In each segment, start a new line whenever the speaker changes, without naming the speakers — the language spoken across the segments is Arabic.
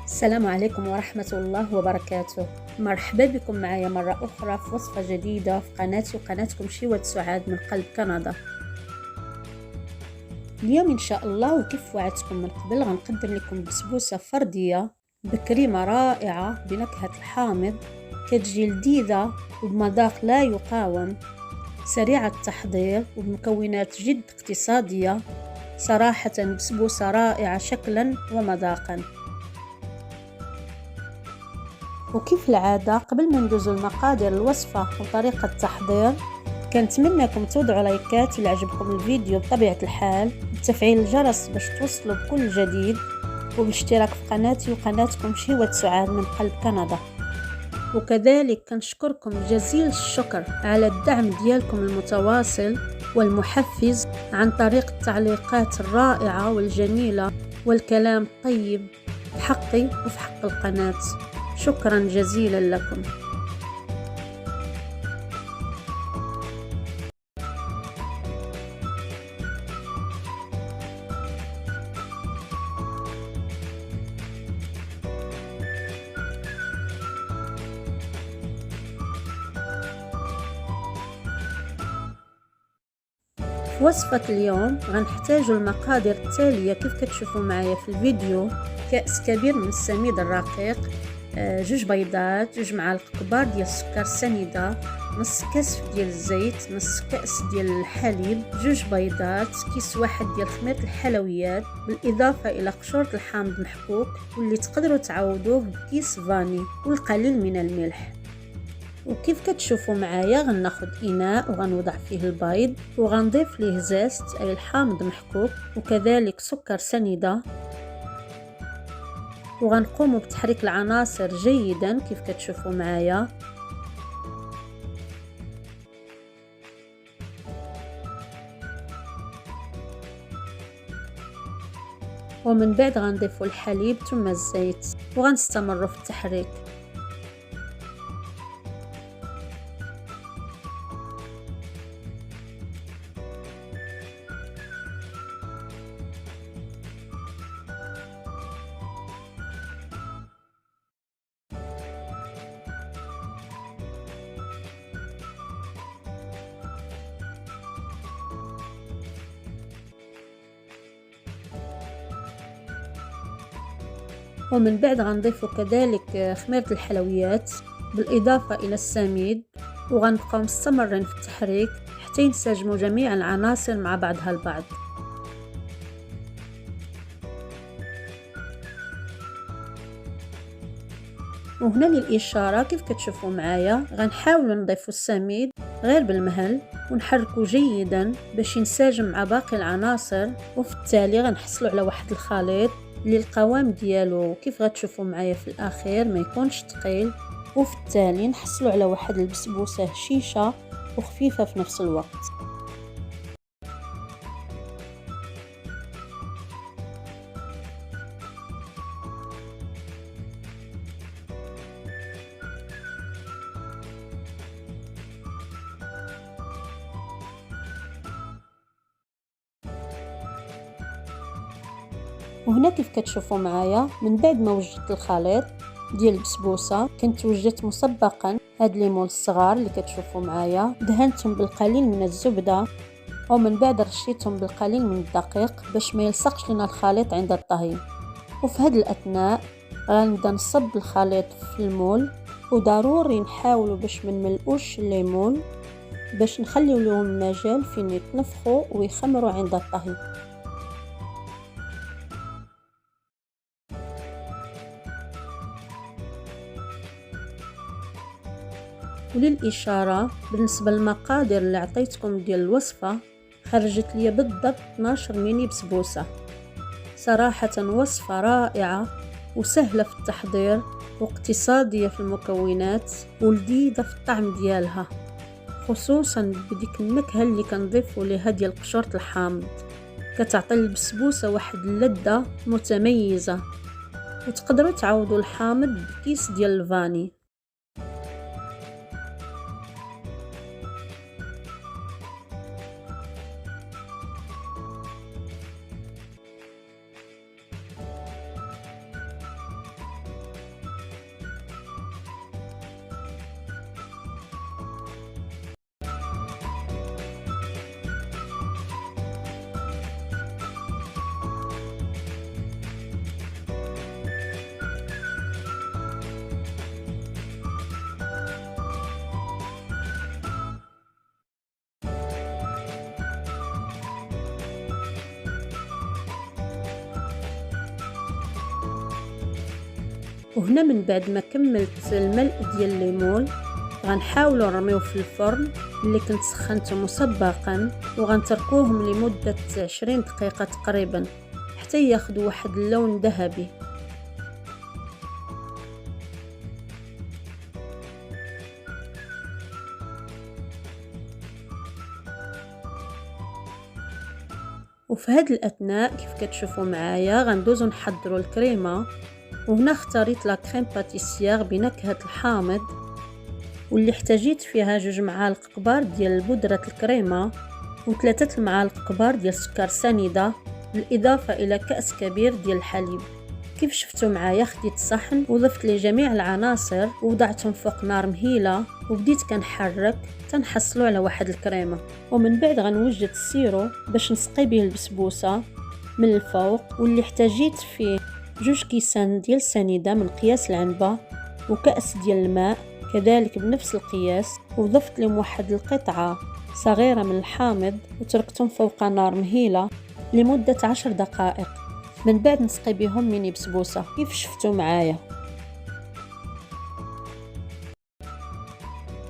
السلام عليكم ورحمة الله وبركاته. مرحبا بكم معايا مرة أخرى في وصفة جديدة في قناتي وقناتكم شيوة سعاد من قلب كندا. اليوم إن شاء الله وكيف وعدتكم من قبل غنقدم لكم بسبوسة فردية بكريمة رائعة بنكهة الحامض، كتجي لذيذة وبمذاق لا يقاوم، سريعة التحضير وبمكونات جد اقتصادية. صراحة بسبوسة رائعة شكلا ومذاقا. وكيف العادة قبل ما ندوزو المقادير الوصفة وطريقة التحضير، كنتمنىكم توضعوا لايكات إلا عجبكم الفيديو بطبيعة الحال، بتفعيل الجرس باش توصلوا بكل جديد، وبالاشتراك في قناتي وقناتكم شهوة سعاد من قلب كندا. وكذلك كنشكركم جزيل الشكر على الدعم ديالكم المتواصل والمحفز عن طريق التعليقات الرائعة والجميلة والكلام الطيب في حقي وفي حق القناة. شكرا جزيلا لكم. في وصفة اليوم غنحتاجوا المقادير التالية كيف كتشوفوا معايا في الفيديو: كأس كبير من السميد الرقيق، 2 بيضات، 2 معالق كبار ديال السكر سنيدة، نص كاس ديال الزيت، نص كأس ديال الحليب، 2 بيضات، كيس واحد ديال خميرة الحلويات، بالإضافة إلى قشورة الحامض محكوك واللي تقدروا تعوضوه بكيس فاني، والقليل من الملح. وكيف كتشوفوا معايا غناخد إناء وغنوضع فيه البيض وغنضيف ليه زيت أي الحامض محكوك وكذلك سكر سنيدة، وغنقوم بتحريك العناصر جيدا كيف كتشوفوا معايا. ومن بعد غنضيفوا الحليب ثم الزيت وغنستمروا في التحريك. ومن بعد غنضيفوا كذلك خميرة الحلويات بالإضافة إلى السميد، وغنبقاو مستمرين في التحريك حتى ينسجموا جميع العناصر مع بعضها البعض. وهنا للإشارة كيف كتشوفوا معايا غنحاولوا نضيفوا السميد غير بالمهل ونحركوا جيدا باش ينسجم مع باقي العناصر، وفي التالي غنحصلوا على واحد الخليط اللي القوام ديالو كيف غتشوفوا معايا في الاخير ما يكونش ثقيل، وفي التالي نحصلوا على واحد البسبوسه هشيشه وخفيفه في نفس الوقت. وهنا كيف كتشوفوا معايا من بعد ما وجدت الخليط ديال البسبوسه كنت وجدت مسبقا هاد ليمون الصغار اللي كتشوفوا معايا، دهنتهم بالقليل من الزبده ومن بعد رشيتهم بالقليل من الدقيق باش ما يلصقش لنا الخليط عند الطهي. وفي هاد الاثناء غنبدا نصب الخليط في المول، وضروري نحاولوا باش ما نملؤوش الليمون باش نخليو لهم مجال فين يتنفخوا ويخمروا عند الطهي. وللإشارة بالنسبة للمقادير اللي عطيتكم ديال الوصفة خرجت لي بالضبط 12 ميني بسبوسة. صراحة وصفة رائعة وسهلة في التحضير واقتصادية في المكونات ولذيذة في الطعم ديالها، خصوصا بديك النكهة اللي كنضيفوا ليها ديال قشورة الحامض، كتعطي البسبوسة واحد اللذة متميزة. وتقدروا تعوضوا الحامض بكيس ديال الفاني. وهنا من بعد ما كملت الملء ديال الليمون غنحاولوا نرميوه في الفرن اللي كنت سخنته مسبقا، وغنتركوهم لمدة 20 دقيقة تقريبا حتى ياخذوا واحد اللون ذهبي. وفي هاد الاثناء كيف كتشوفوا معايا غندوزو نحضروا الكريمه. وهنا اختاريت لا كريم باتيسيير بنكهه الحامض، واللي احتاجيت فيها 2 معالق كبار ديال بودره الكريمه و3 المعالق كبار ديال السكر سنيده، بالاضافه الى كأس كبير ديال الحليب. كيف شفتوا معايا خديت الصحن وضفت لي جميع العناصر ووضعتهم فوق نار مهيله وبديت كنحرك تنحصلوا على واحد الكريمه. ومن بعد غنوجد السيرو باش نسقي به البسبوسه من الفوق، واللي احتاجيت فيه 2 كيسان ديال سنيده من قياس العنبه وكأس ديال الماء كذلك بنفس القياس، وضفت لهم واحد القطعه صغيره من الحامض وتركتهم فوق نار مهيله لمده 10 دقائق. من بعد نسقي بهم ميني بسبوسه كيف شفتوا معايا.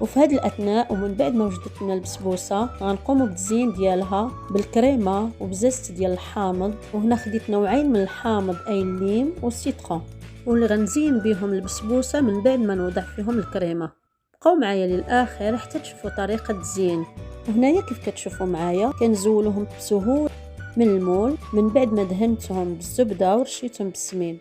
وفي هذه الاثناء ومن بعد ما وجدت لنا البسبوسه غنقوموا بالتزيين ديالها بالكريمه وبزيت ديال الحامض. وهنا خديت نوعين من الحامض اي الليم والسيترون، واللي غنزين بهم البسبوسه من بعد ما نوضع فيهم الكريمه. بقاو معايا للاخر حتى تشوفوا طريقه التزيين. وهنايا كيف كتشوفوا معايا كنزولوهم بسهوله من المول من بعد ما دهنتهم بالزبده ورشيتهم بالسمين.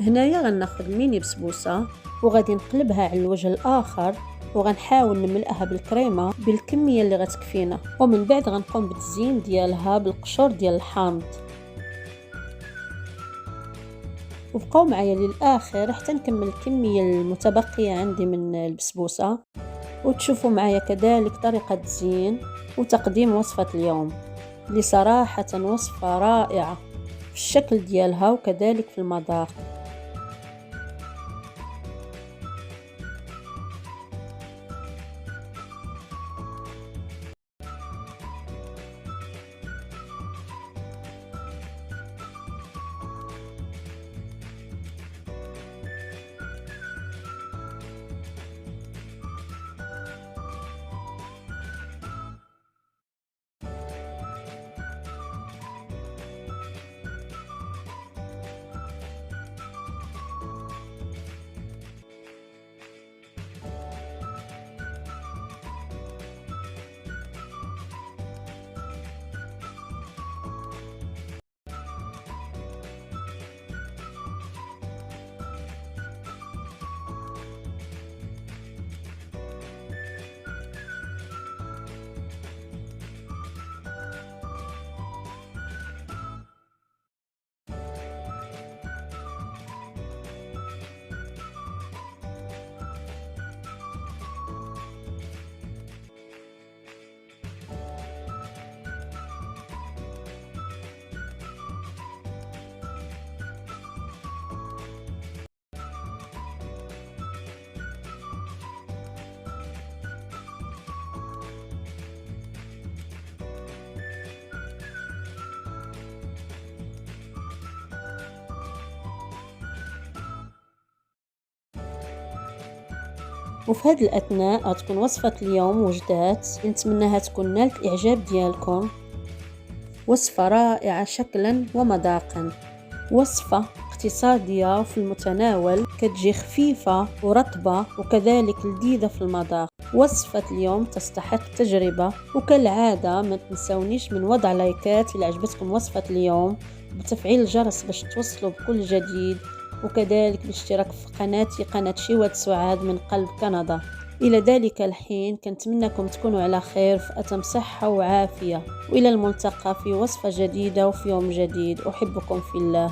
هنايا غناخذ ميني بسبوسه وغادي نقلبها على الوجه الاخر وغنحاول نملأها بالكريمه بالكميه اللي غتكفينا، ومن بعد غنقوم بالتزيين ديالها بالقشور ديال الحامض. وبقاو معايا للاخر حتى نكمل الكميه المتبقيه عندي من البسبوسه، وتشوفوا معايا كذلك طريقه تزيين وتقديم وصفه اليوم اللي صراحه وصفه رائعه في الشكل ديالها وكذلك في المذاق. وفي هذه الأثناء غتكون وصفة اليوم وجدات، نتمنىها تكون نالت الإعجاب ديالكم. وصفة رائعة شكلا ومذاقا، وصفة اقتصادية وفي المتناول، كتجي خفيفة ورطبة وكذلك لذيذة في المذاق. وصفة اليوم تستحق التجربة، وكالعادة ما تنسونيش من وضع لايكات إذا عجبتكم وصفة اليوم، وبتفعيل الجرس باش توصلوا بكل جديد، وكذلك الاشتراك في قناتي قناة شيوات سعاد من قلب كندا. إلى ذلك الحين كنتمنىكم تكونوا على خير في أتم صحة وعافية، وإلى الملتقى في وصفة جديدة وفي يوم جديد. أحبكم في الله.